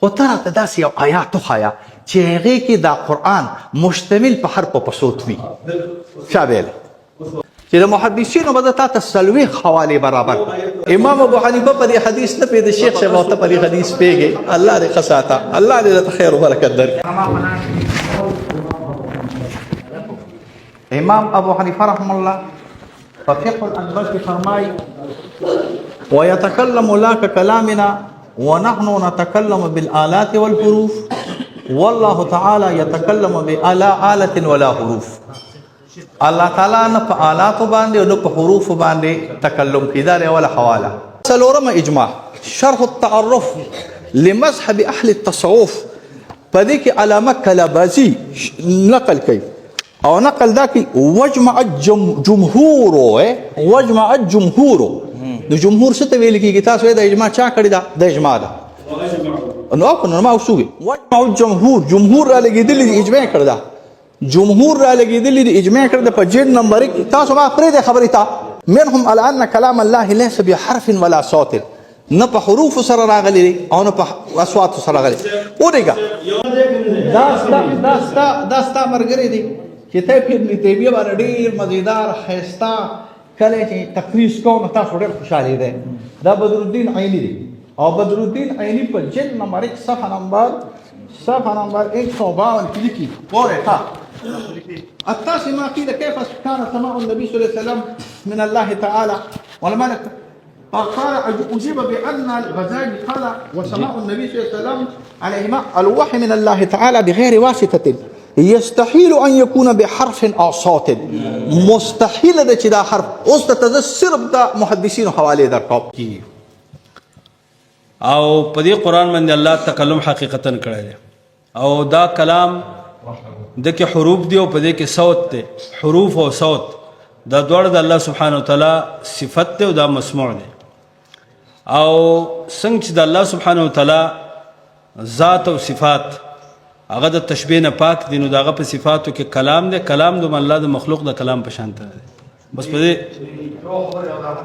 خو ته راته داسې یو آیات وښایه چې هغې کې دا قرآن مشتمل په حرف په صوت وي. چا ویلی چې د محدثینو به زه تا ته 40 حوالې برابر. امام ابو حنیفه په دې حدیث نه پوهېده، شیخ صاحب او ته په دې حدیث پوهېږې. الله دې ښه ساته، الله دې درته خیر و برکت درکړي. امام ابو حنیفه رحم الله په فقه الأکبر کې فرمایي ويتكلم لا ككلامنا ونحن نتكلم بالآلات والحروف والله تعالى يتكلم بلا آلة ولا حروف. الله تعالی نه په آلاتو باندې او نه په حروفو باندې تکلم کیدا لري ولا حواله. څلورمه اجماع شرح التعرف لمذهب اهل التصوف په دې کې علامه کلابازی نقل کوي او نقل دا کوي وجمع الجمهور وجمع الجمهور. د جمهور څه ته ویل کېږي؟ تاسو د اجماع چا کړې ده؟ د اجماع ده نو ما وسوي وجمع الجمهور، جمهور را لګېدلي دي، اجماع کړی ده. جمهور را لګېدلي دي، اجماع کړی ده په جلد نمبر 1. تاسو ما پرېږدئ خبرې ته. منهم على ان كلام الله ليس بحرف ولا صوت، نه په حروف سره راغلی دی او نه په اصوات سره راغلی. ودېږه دا ستا ملګری دی چې ته په ابن تیمیه باندې ډېر مزیدار ښایسته کله چې تقریض کوو نو تاسو ډېر خوشحالې دی. دا بدرالدین عیني دی او بدرالدین عیني په جلد نمبر 1 صفحه نمبر 152 کې لیکي ګورئ ښه التاسع ما قيل كيف كان سماع النبي صلى الله عليه وسلم من الله تعالى والملك قال أجيب بأن الغزالي قال وسماع النبي صلى الله عليه وسلم عليهما الوحي من الله تعالى بغير واسطة يستحيل أن يكون بحرف أو صوت. مستحيل ده چې دا حرف اوس ته صرف دا محدثینو حواله درکوم او په دې قرآن باندې الله تکلم حقیقتا کړی دی او دا کلام د کې حروف دی او په دې کې صوت دی. حروف او صوت دا دواړه د الله سبحانه وتعالی صفت دی او دا مسموع دی. او څنګه چې د الله سبحانه وتعالی ذات او صفات هغه د تشبیه نه پاک دي، نو دغه په صفاتو کې کلام دی. کلام د الله د مخلوق د کلام په شان دی. بس په دې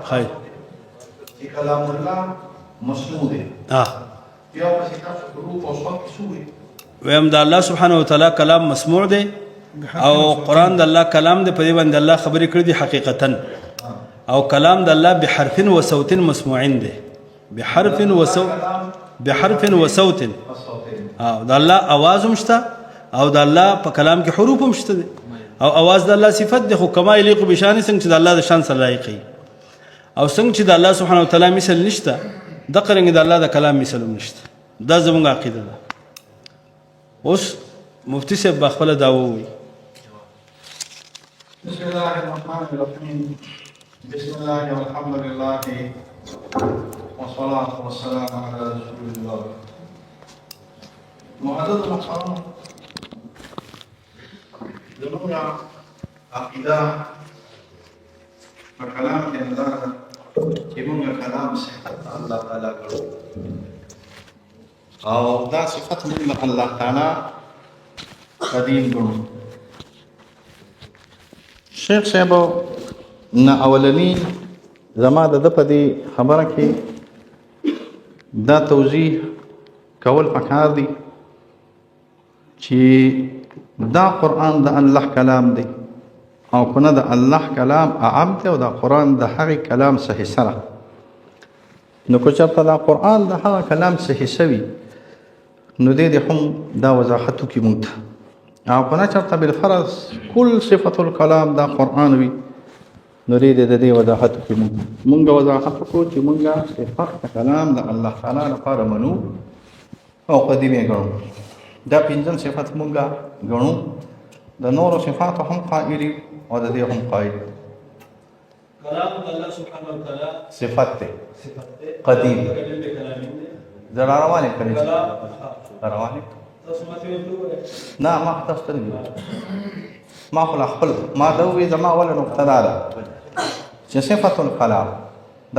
خیر کلام الله مسموع دی. ها بیا په صفات حروف او صوت سوې ویم د الله سبحانه وتعالی کلام مسموع دی او قرآن د الله کلام دی. په دې باندې الله خبرې کړې دي حقیقتا. او کلام د الله بحرف و صوت مسموعین دی. بحرف و صوت او د الله आवाज هم شته او د الله په کلام کې حروف هم شته دي او आवाज د الله صفت دی. خو کما یلیق بشان څنګه چې د الله د شان سره لایق وي او څنګه چې د الله سبحانه وتعالی مثل نشته د قرنګ د الله د کلام مثل هم نشته. دا زموږ عقیده ده. اوس مفتی صاحب بخپل دا ووي. بسم الله الرحمن الرحيم بسم الله والحمد لله والصلاة والسلام على رسول الله. معزز المحترم زموږ عقیده په کلام کې دا ده چې موږ کلام صفت الله تعالی ګڼو او دا صفت موږ الله تعالی قدیم ګڼو. شیخ صاحب نه اولنی زما د په دې خبره کې دا توضیح کول پکار دي چې دا قرآن د الله کلام دی او کنه د الله کلام عام دی او دا قرآن د هغې کلام صحیح سره. نو که چېرته دا قرآن د هغه کلام صحیح سوي نو دې هم دا وضاحت وکړي موږ ته. او کنه چېرته بالفرض کل صفت الکلام دا قرآن وي نو دې د دې وضاحت وکړي موږ وضاحت وکړو چې موږ صفت کلام د الله تعالی لپاره منو او قدیم یې ګڼو. دا پنځم صفت موږ ګڼو. د نورو صفاتو هم قائل او د دې هم قائل. کلام د الله سبحانه وتعالی صفت دی قدیم زړه روانې کړي روانې نه ما تاسو ته ما خو خپل ما دا وی زما ولا نقطه ده چې صفت الکلام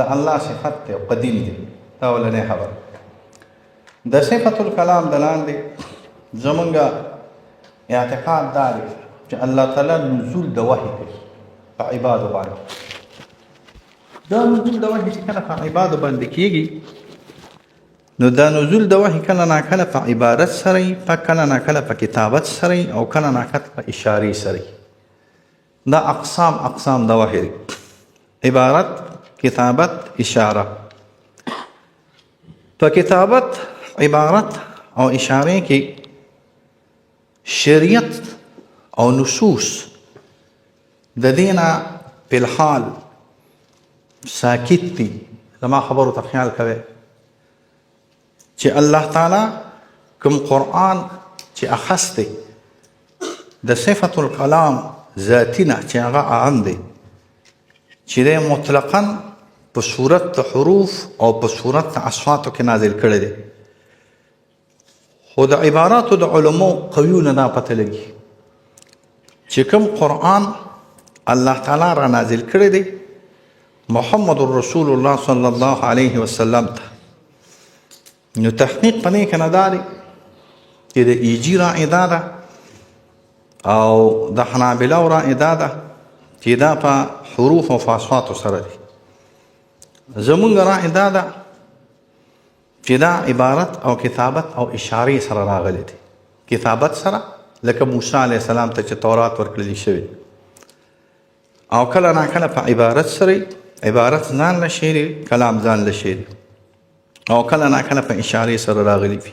د الله صفت دی قدیم دی. دا ولنې خبر د صفت الکلام دلاندې زمونږ اعتقاد دا دی چې الله تعالی نزول د وحی کوي په عبادو باندې. دا نزول د وحی چې کله په عبادو باندې کېږي نو دا نزول د وحي کله ناکله په عبارت سره وي، کله ناکله په کتابت سره وي، او کله ناکله په اشارې سره وي. دا اقسام د وحي دي: عبارت، کتابت، اشاره. په کتابت، عبارت او اشاره کې شریعت او نصوص د دینا په الحال ساکت دي. زما خبرو ته خیال کوئ چې الله تعالی کوم قرآن چې اخستی د صفت الکلام ذاتی نه چې هغه عام دی، چې دی مطلقا په صورت د حروف او په صورت د اصواتو کې نازل کړی دی. خو د عباراتو د علماء قویونه دا پته لګي چې کوم قرآن الله تعالی را نازل کړی دی محمد رسول الله صلی الله علیه وسلم ته، نو تحقیق په دې کې نه دا دی چې د ایجي رائده ده او د حنابلو رائده ده چې دا په حروف او اصواتو سره دي. زمونږ رائده ده چې دا عبارت او کتابت او اشارې سره راغلی دي. کتابت سره لکه موسی علیه السلام ته چې تورات ورکړل شوی، او کله ناکله په عبارت سره، عبارت ځان له شعر، کلام ځان له شعر، او کله ناکله په اشارې سره راغلی وي.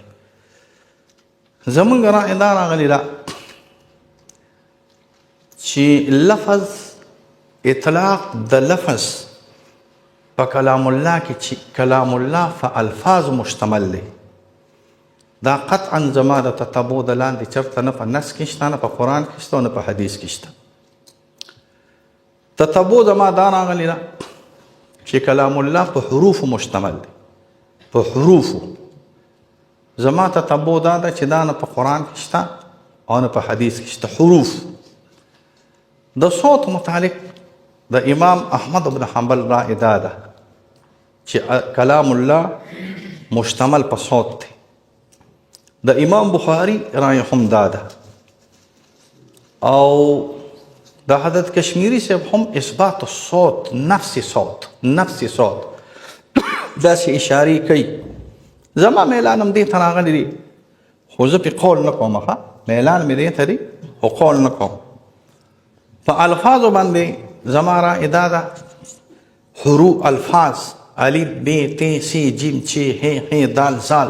زمونږ رائده راغلی ده چې لفظ، اطلاق د لفظ په کلام الله کې چې کلام الله په الفاظ مشتمل دی، دا قطعا زما د تتبع د لاندې چرته نه په نص کې شته، نه په قرآن کې شته، نه په حدیث کې شته. تتبع زما دا راغلی ده چې کلام الله په حروف مشتمل دی، په حروفو. زما تتبع دا ده چې دا نه په قرآن کې شته او نه په حدیث کې شته. حروف د صوت متعلق د امام احمد بن حنبل رائده ده چې کلام الله مشتمل په صوت دی. د امام بخاری رائے هم دا ده، او د حضرت کشمیری صاحب هم اثبات الصوت، نفس صوت داسې اشارې کوي. زما میلان هم دې ته راغلی دی، خو زه پې قول نه کوم. میلان مې دې ته دی خو قول نه کوم. په الفاظو باندې زما رائده ده حروف، الفاظ، الف، ب، ت، س، ج، چ، ح، دال، زال.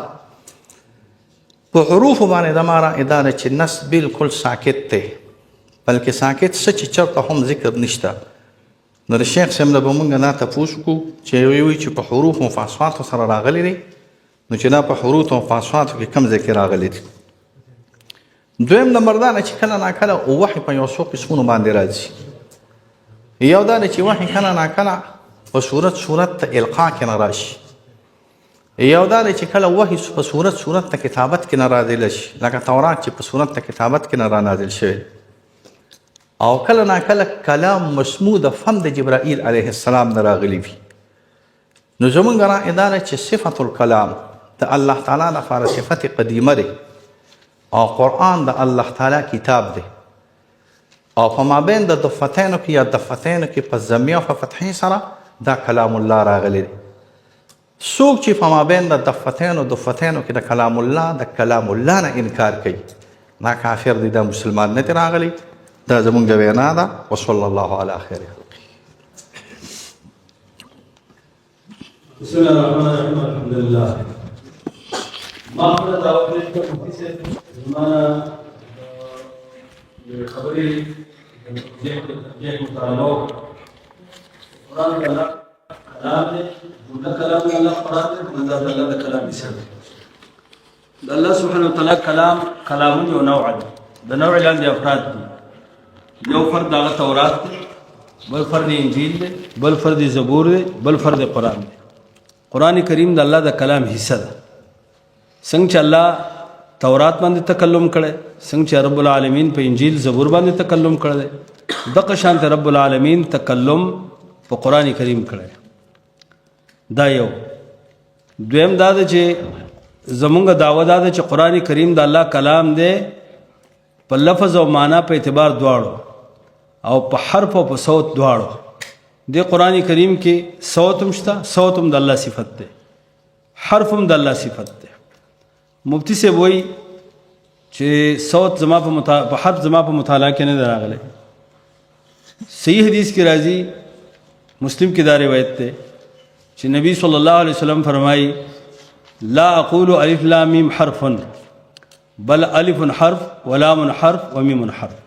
په حروفو باندې زما رائده ده چې نص بالکل ساکت دی، بلکې ساکت څه چې چرته هم ذکر نشته. نو د شیخ صاحب نه به مونږ دا تپوس وکړو چې وی چې په حروفو او اصواتو سره راغلی دی، نو چې دا په حروفو او اصواتو کې کوم ځای کې راغلی دی. دویم نمبر دا نه چې کله ناکله وحي په یو څو قسمونو باندې راځي. یو دا چې وحي کله ناکله په صورت ته القا کې نه راشي. یو دا چې کله وحي په صورت ته کتابت کې نه راځي شي، لکه تورات چې په صورت ته کتابت کې نه را نازل شوی. او کله ناکله کلام مسموع د فم د جبرائیل علیه السلام نه راغلی وي. نو زمونږ رائده ده چې صفت الکلام د الله تعالی لپاره صفت قدیمه دی، او قرآن د الله تعالی کتاب دی، او په مابین د ضفتینو کې یا دفتینو کې په ضمیه او په فتحې سره دا کلام الله راغلی دی. څوک چې په مابین د دفتینو کې د کلام الله نه انکار کوي، دا کافر دی، دا مسلمان نه دی راغلی. دا زمونږ وینا ده. وصلی الله علی خیر خلقه. بسم الله الرحمن الرحیم. الحمدلله. ما خبره دا وکړه چې مفتي صاحب زمانه خبرې د مطالعه قرآن د الله کلام دی، جمله کلام د الله قرآن دی، منظر د الله د کلام حصه دی. د الله سبحانه وتعالی کلامون یو نوع دی، د نوع لاندې افراد دي. یو فرد هغه تورات دی، بل فرد انجیل دی، بل فرد زبور دی، بل فرد قرآن دی. قرآن کریم د الله د کلام حصه ده. څنګه چې الله تورات باندې تکلم کړي، څنګه چې رب العالمین په انجیل زبور باندې تکلم کړي، دغه شانته رب العالمین تکلم په قرآن کریم کړي. دا یو. دویم دا ده چې زمونږ دعوه دا ده چې قرآن کریم د الله کلام دی په لفظ او معنا په اعتبار دواړو، او په حرف او په صوت دواړو. د قرآن کریم کې صوت هم شته، صوت هم د الله صفت دی، حرف هم د الله صفت ده. مفتی صاحب وایي چې صوت زما په حرف زما په مطالعه کې نه دی راغلی. صحیح حدیث کې راځي، مسلم کې دا روایت ده چې نبی صلی الله علیه وسلم فرمایي لا اقول الف لام میم حرف بل الف حرف ولام حرف ومیم حرف.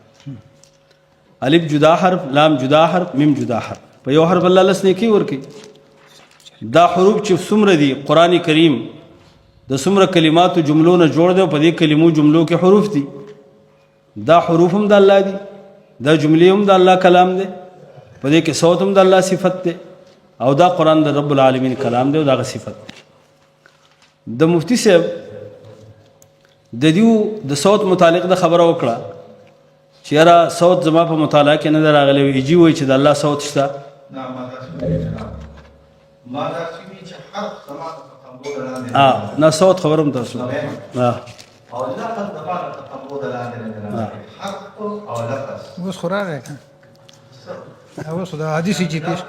الف جدا حرف، لام جدا حرف، میم جدا حرف. په یو حرف الله لس نیکی ورکي. دا حروف چې څومره دي قرآن کریم د څومره کلماتو جملو نه جوړ دی او په دې کلمو جملو کې حروف دي. دا حروف هم د الله دي، دا جملې هم د الله کلام دی، په دې کې صوت هم د الله صفت دی او دا قرآن د رب العالمین کلام دی او دا صفت دی. د مفتی صاحب د دې د صوت متعلق د خبره وکړه چې یاره صوت زما په مطالعه کې نه دی راغلی. ایجي وایي چې د الله صوت شته. نه صوت خبرم تاسو او لفظ د بعد تقبل لاندې حق او لفظ اوس خورا ده اوس دا حدیث چې پیش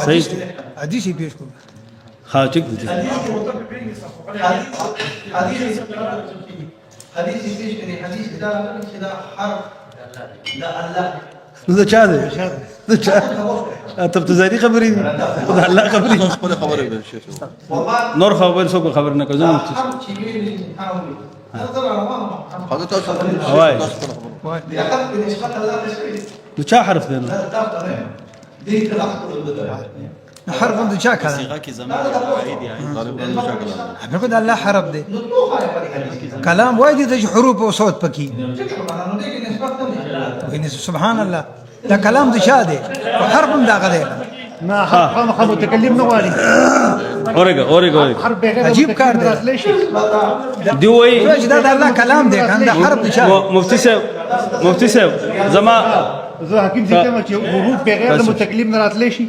صحیح حدیث پیش کو ها ٹھیک دي حدیث پیش کړي. حدیث دا چې دا حرف د الله دا چا دی؟ دا چا؟ ته په ځاني خبرې دي، خو د الله خبرې دي. خپل خبرې به شي نور خبر څوک خبر نه کوي. زه مفتی حضرت تاسو وای وای دا چا حرف دی؟ حرف د چا کلام؟ هغه د الله حرف دی. کلام وای دي د حروف او صوت پکې. سبحان الله دا کلام د چا دی او حرف هم دا غلي. ما حرف متكلم نوالي اورګه عجیب کار دی. دی وای دا د الله کلام دی کنه دا حرف د چا. مفتی صاحب زما زه حکیم چې کوم چې حروف بغیر د متکلم نه راتلی شي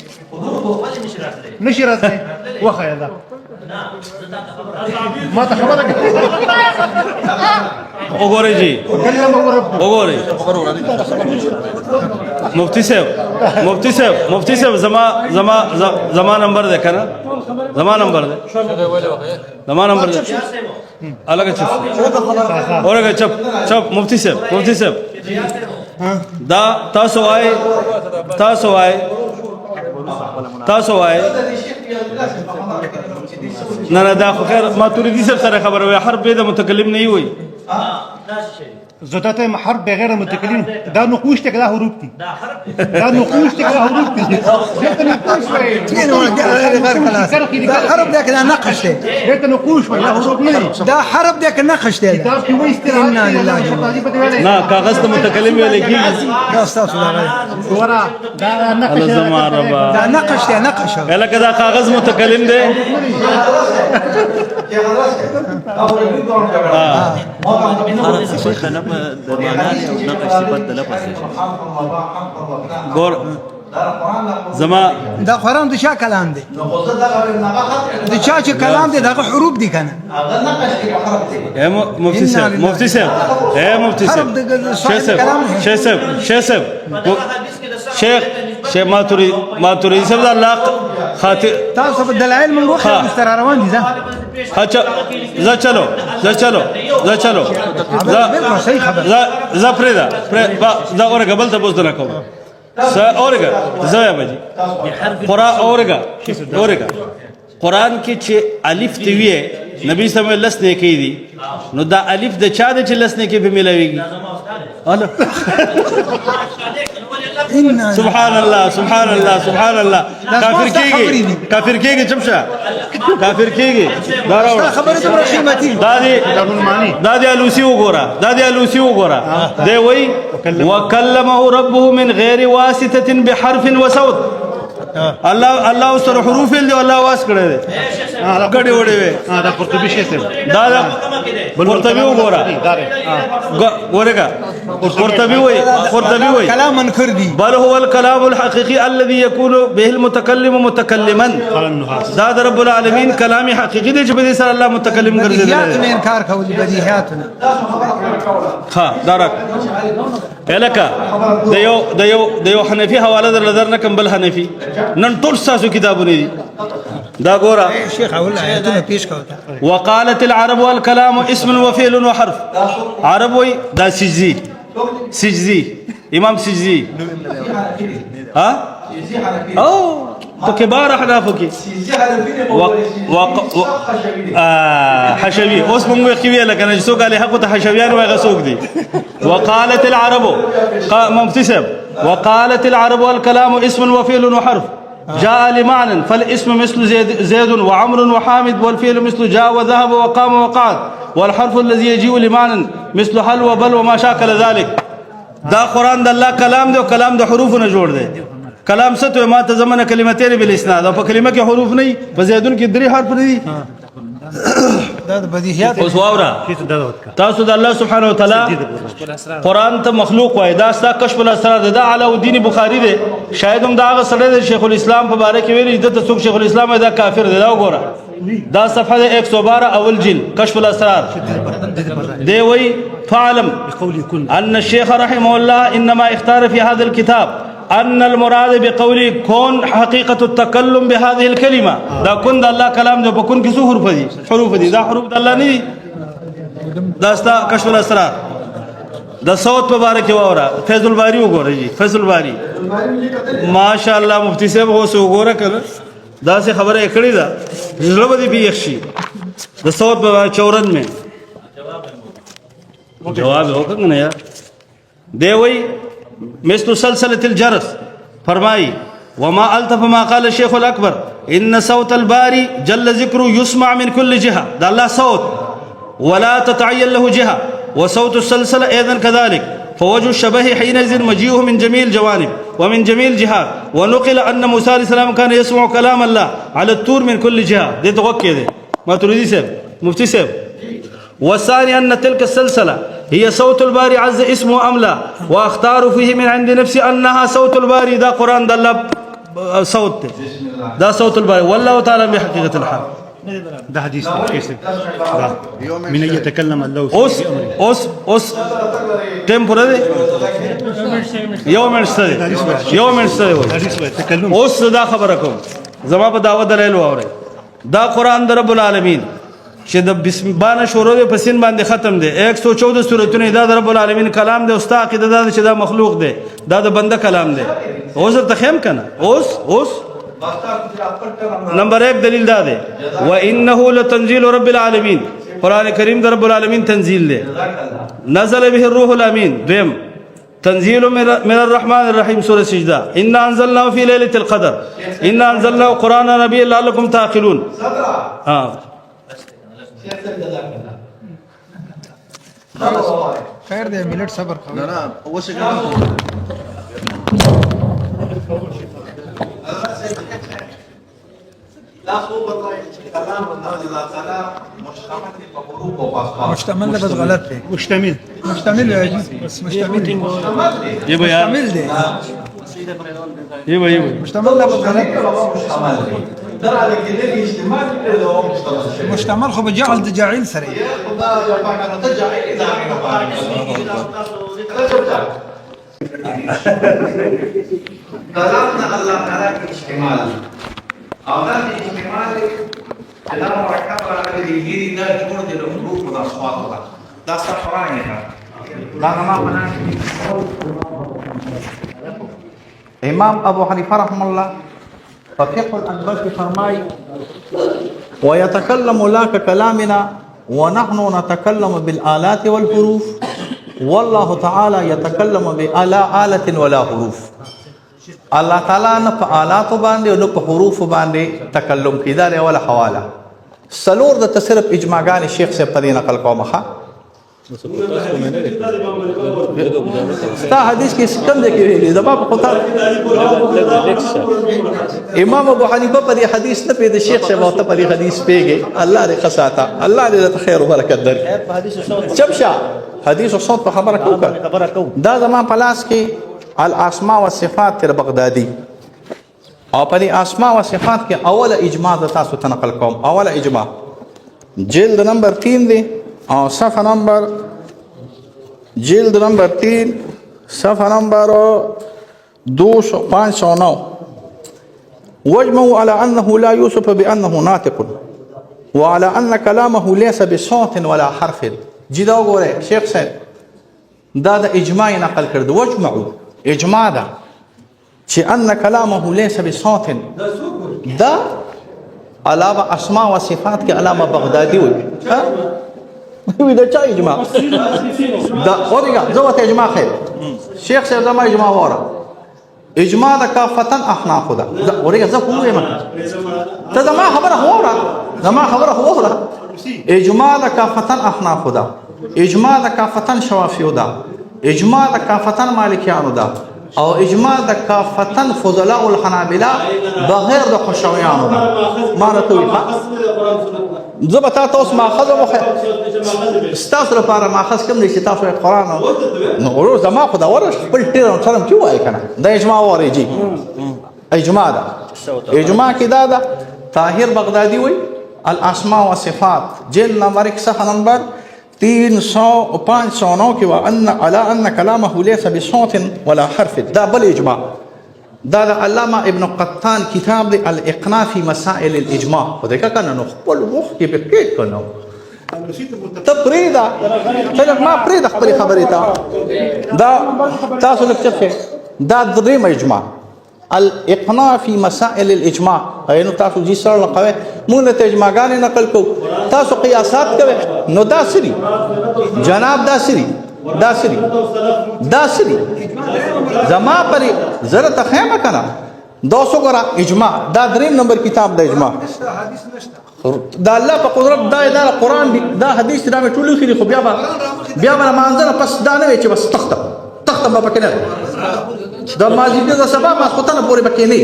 نشي راتلی وخه دا ما ته خبره وګورئ جی وګورئ مفتی صاحب زما نمبر ده کنه زما نمبر ده الګ چپ اورګه چپ مفتی صاحب دا تاسو وای نه دا خو خیر ما توریدي سره خبره وي حرف به د متکلم نه وي زدت حرف بغیر متکلم دا نقوش ته کله حروف دي دا نقوش ته کله حروف دي دته نقوش وي دا حرف ده کنه نقش دی. دته نقوش وي حروف نه دي دا حرف ده کنه نقش دی. دا کې وایي استراحت نه کاغذ ته متکلم ویل کیږي. دا تاسو دا ورا دا نقش دا نقش دی نقش. الکه دا کاغذ متکلم دی. ګور زما دا قرآن د چا کلام دی؟ د چا چې کلام دی دغه حروف دي کنه. مفتی صاحب شیخ ماتوریدی صاحب د الله خاطر تاسو په دلایل موږ وخت مستر روان دي ځه. اچھا چلو صحیح خبر ز پردا دا اورګه بل ته بوز نه کوم س اورګه زیا بجی اورګه قرآن کې چې الف تی وی نبی صلی الله علیه وسلم لسنه کې دي نو دا الف د چا د چې لسنه کې به ملويږي. سبحان الله کافر کېږي چمشه کافر کېږي دا راوړه خبره د قیمتي دا دی الوسی وګوره دی وای وکلمه ربه من غیر واسطه بحرف وصوت. الله سره حروف دي الله واس کړی دی غړي وړي وي دا قرطبي شي دا قرطبي وګوره ګورګه قرطبي وي كلام منكر دي بل هو الكلام الحقيقي الذي يكون به المتكلم متكلما دا رب العالمین کلام حقیقی دی چې په دې سره الله متکلم ګرځیدل بديهياتنا انكار كول بديهياتنا ها دارک الکا د یو حنفي حواله در نظر نه کم بل حنفي نن ټول تاسو کتابونه دي دا ګورا شيخ اقول اياتنا پیش کوتا وقالت العرب والكلام اسم وفعل وحرف عرب وي دا سجزي امام سجزي ها او تو كبار احنافو کې حشوي اوس موږ کې ویل کنه چې څوک علي حق ته حشویان وایي څوک دي وقالت العرب ممتسب وقالت العرب والكلام اسم وفعل وحرف جاء لمعنى فالاسم مثل زيد وعمر وحامد والفعل مثل جاء وذهب وقام وقعد والحرف الذي يجيء لمعنى مثل حل وبل وما شاكل ذلك دا قرآن دا الله كلام دي وكلام دا حروف نجور دي كلام ستو ما تزمن كلمتين بالاسناد او په کلمه کې حروف نه په زیدون کې درې حرف دي دا بديهيات اوس واورا تاسو د الله سبحانه وتعالى قرآن ته مخلوق وای دا ستا کشف الاسرار ده علاء الدین بخاری ده شاید هم دا هغه سره شیخ الاسلام په باره کې ویلي د څوک شیخ الاسلام دا کافر ده دا وګوره دا صفحه 112 اول جلد كشف الاسرار دی وی فعلم ان الشيخ رحمه الله انما اختار في هذا الكتاب ان المراد بقوله كون حقيقه التكلم بهذه الكلمه دا كن دا الله كلام ده بكون كسو حروف دي دا حروف د الله نه دا استا کشف الاسرار دا صوت مبارک وورا فیض الباری وګورئ جی فیض الباری ماشاء الله مفتی صاحب اوس وګوره کړه دا څه خبره کړې ده زړه دې پیښ د صوت په 94 میں جواب وکړه نه یار دی وی مثل سلسلة الجرس فرمائی وما ألطف ما قال الشيخ الأكبر إن صوت الباري جل ذكره يسمع من كل جهة ده الله صوت ولا تتعين له جهة وصوت السلسلة أيضا كذلك فوجه الشبه حينئذ مجيئه من جميع الجوانب ومن جميع الجهات ونقل أن موسى عليه السلام كان يسمع كلام الله على الطور من كل جهة دي توقع دي ما تريدي سيب مفتي سيب والثاني أن تلك السلسلة هي صوت الباري عز اسمه أم لا واختار فيه من عند نفسي أنها صوت الباري دا قرآن دا الله صوت دا صوت الباري والله تعالى بحقيقة الحال ده حديث كيسك من يتكلم الله اوس ټیم پوره دی يوم تکلم اوس دا خبره کوم زما په دعوت دلایل واوري دا قرآن د رب العالمین چې د بسم بانه شروع په سین باندې ختم دی 114 سورتونه دا د رب العالمین کلام دی او ستا عقیده دا چې دا مخلوق دی دا د بنده کلام دی اوس ته خیم کنه اوس نمبر 1 دلیل دا دی وانه لتنزيل رب العالمین قرآن کریم د رب العالمین تنزیل دی نزل به الروح الامین دیم تنزيل من الرحمن الرحيم سورة سجدة إنا أنزلناه في ليلة القدر إنا أنزلناه قرآن نبي لعلكم تعقلون خير ده ملت صبر خبر لا هو سجل لا خوب الله كلام الله تعالى مشتمل ده بس غلط ده مشتمل يا جي بس مشتمل يبا يا مشتمل ده يبا مشتمل ده بس غلط مشتمل خو بجعل ده جاعل سري كلامنا الله تعالى اشتمال هذا الاستعمال لا مركب على الجيل لا جمهور الحروف والاصوات ده صفران لا ما امام ابو حنيفه رحمه الله فقه الانبار فرمای ويتكلم لا ككلامنا ونحن نتكلم بالآلات والحروف والله تعالى يتكلم بآلا آلة ولا حروف الله تعالی نه په آلات باندې او نه په حروف باندې تکلم کیدا له ولا حواله سلور د تصرف اجماعان شیخ سے پدې نقل کومه ستا حدیث کې ستم دې کې ویلي د باب خطا امام ابو حنیفه په دې حدیث نه په شیخ سے وته په دې حدیث پیګه الله دې خصاتا الله دې خیر او برکت درکړي چمشا حدیث او صوت په خبره کوو دا زما په لاس کې الاسماء والصفات تر بغدادي او په دې اسماء او صفات کې اوله اجماع د تاسو ته نقل کوم. اوله اجماع جلد نمبر 3 دی او صفحه نمبر جلد نمبر 3 صفحه نمبر 509 واجمعوا على انه لا يوصف بانه ناطق وعلى ان كلامه ليس بصوت ولا حرف. جدا وګوره شیخ صاحب دا د اجماع نقل کړ. واجمعوا اجماع ده چې ان كلامه ليس بصوت دا علاوه اسماء و صفات کې علامه بغدادي وي دا چا اجماع دا اورګه زوت اجماع خیر شیخ صاحب زما اجماع وره اجماع دا کافتن احناف ده اورګه زه کومه ما ته زما خبره وره اجماع دا کافتن احناف ده اجماع دا کافتن شوافیو ده اجماع دا کافتن مالکیانو ده او اجماع د کافتن فضلاء الحنابلة بغیر د خوشویانو ده. ما راته وي زه به تا ته اوس ماخذ ستاسو لپاره ماخذ کوم دی چې تاسو یې قرآن نو ورور زما خو دا ورش خپل ټیر سلم چې وایي که نه دا اجماع وارجي اجماع ده. اجماع کې دا ده طاهر بغدادي وي الاسماء والصفات جلد نمبر 1 صفحه نمبر 509 کې وان على ان كلامه ليس بصوت ولا حرف. دا بل اجماع دا د علامه ابن قطان کتاب دی الاقناع في مسائل الاجماع و دا کنه نو خپل مخ کې به کې کنه تفریدا څنګه ما پرې د خپل خبرې تا دا تاسو لکه دا دریم اجماع الاقناع في مسائل الاجماع اینو تاسو جی سره لقوي مونږ ته اجماعګانې نقل کو تاسو قیاسات کوي نو دا سری جناب دا سری زما پرې زره تخیمه کنه 200 غرا اجماع دا دریم نمبر کتاب د اجماع دا الله په قدرت دا قرآن دا حدیث دا مې ټول خېری خو بیا به مانځنه پس دا نه چې بس تخته به پکې نه دا مازیګر د سبا ما خدانه پورې پکې نه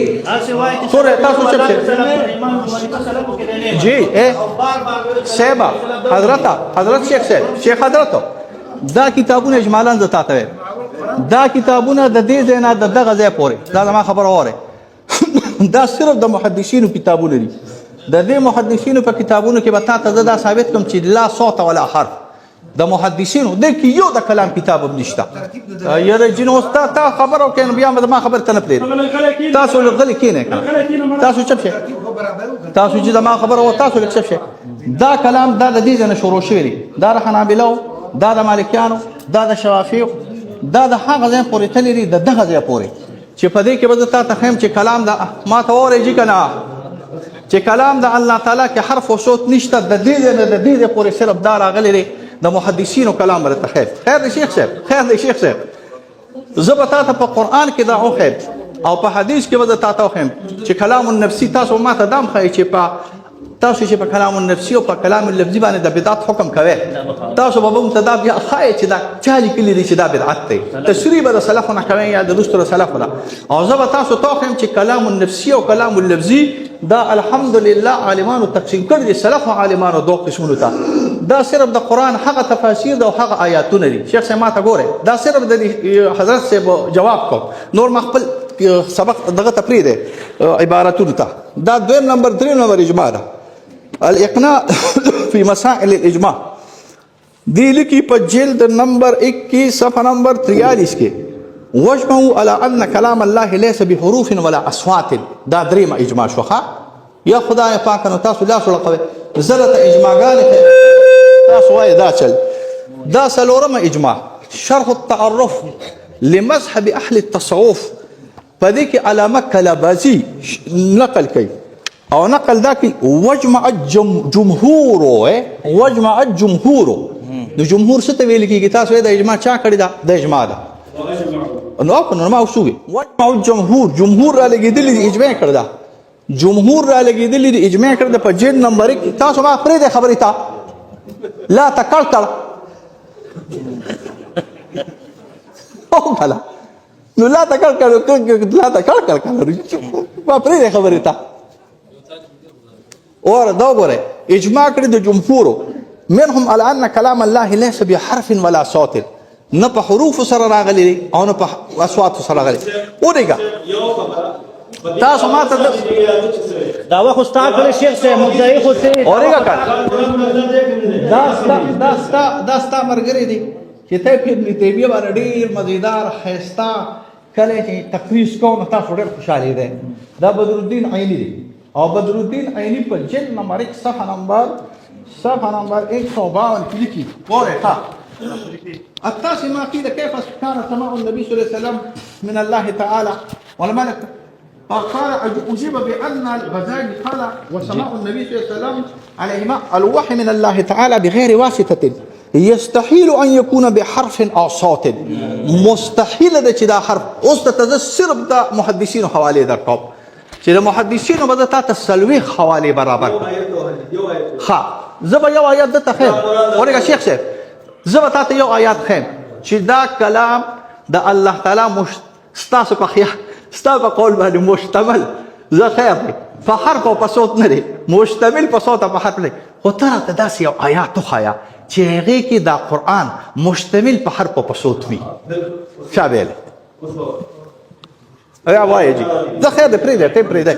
سورې تاسو چې جی سیبا حضرت شیخ حضرت دا کتابونه اجمالاً زتاته دا کتابونه د دې ځای نه دغه ځای پورې دا ما خبره وره دا صرف د محدثینو کتابونه دي د دې محدثینو په کتابونو کې به تاسو دا ثابت کوم چې لا صوت ولا حرف د محدثینو د کې یو د کلام کتاب هم نشته. یاره جنو استاد تا خبرو کین بیا ما خبر ته نه پلي تاسو غلي کینه تاسو چپ شه تاسو چې ما خبره و تاسو چپ شه دا کلام دا د دې نه شروع شوی دا د حنابلو دا د مالکیانو دا د شوافیو دا د هغه ځای پورې تللی د دغه ځای پورې چې په دې کې به تا ته خیم چې کلام دا ما ته اورېږي کنه چې کلام د الله تعالی کې حرف او صوت نشته د دې پورې صرف دا راغلی د محدثینو کلام ورته خیر دی شیخ صاحب زبتا ته په قران کې دا او خیر او په حدیث کې وځه تا ته خیم چې کلام النفسي تاسو ما ته دام خای چې په تاسو چې په کلام النفسي او په کلام اللفظي باندې د بدعت حکم کوي تاسو به متدا بیا خای چې دا چالي کلی دي چې دا بدعت دی تشریح به سلفونه کوي یا د رسول سلفونه او زبتا تاسو ته خیم چې کلام النفسي او کلام اللفظي دا الحمدلله عالمانو تقسیم کړی دي سلف عالمانو دوه قسمونو ته دا صرف د قران هغه تفاسیر او هغه آیاتونه دي. شیخ صاحب ما ته ګوره دا صرف د حضرت صاحب جواب کو نور مخبل سبق دغه تفرید عبارتونه ته دا دویم نمبر 3 نمبر اجماع ده الاقناع في مسائل الاجماع دی لکی په جلد نمبر 21 صفحه نمبر 43 کې واجمعوا على ان كلام الله ليس بحروف ولا اصوات دا دریم اجماع شوخه یا خدای پاک نو تاسو لا سره قوي زلت اجماعګان تاسو وای دا چل دا سلورم اجماع شرح التعرف لمذهب اهل التصوف پدې کې علامه کلابازی نقل کوي او نقل دا کې وجمع الجمهور د جمهور څه ته ویل کېږي تاسو د اجماع چا کړی دا د اجماع دا نو ما وسوي وجمع الجمهور جمهور را لګیدل اجماع کړی دا جمهور را لګیدل اجماع کړی په جلد نمبر 1 تاسو ما پرې د خبرې تا لا تکړکړ او کلا نو لا تکړکړ ما پرې د خبرې تا اور دا غره اجماع کړی د جمهور منهم على ان كلام الله ليس بحرف ولا صوت، نه په حروف سره راغلي دي او نه په اصوات سره راغلي. ودېګه تاسو ما ته دا وخت ستا کړی شیخ صاحب مدعي خو څه اورېګه کار دا ستا مرګري دي چې ته په ابن تیمیه باندې ډېر مزیدار ښایسته کله چې تقریر کوو نو تاسو ډېر خوشحالي دی. دا بدرالدین عیني دی او بدرالدین عیني په جلد نمبر 1 صفحه نمبر 152 کې لیکي ګوره ها التاسع ما قيل كيف كان سماع النبي صلى الله عليه وسلم من الله تعالى والملك فقال أجيب بأن الغزالي قال وسماع النبي صلى الله عليه وسلم عليهما الوحي من الله تعالى بغير واسطة يستحيل أن يكون بحرف أو صوت. مستحيل ده چې دا حرف اوس ته صرف دا محدثینو حواله درکوم چې د محدثینو به تاسو تسلوي حواله برابر ها زبا یو آیات د تخیر ورګه شیخ صاحب زبا تاسو یو آیات خیم چې دا کلام د الله تعالی ستاسو په خیال ستاسو په قول باندې مشتمل زه خیر دی په حرف او په صوت نه دی مشتمل په صوت او په حرف نه خو ته داسې یو آیات وښایه چې هغې کې دا قرآن مشتمل په حرف او په صوت وي. چا ویلی یا وایي جي زه خیر دی پرېږدی ټیم پرېږدی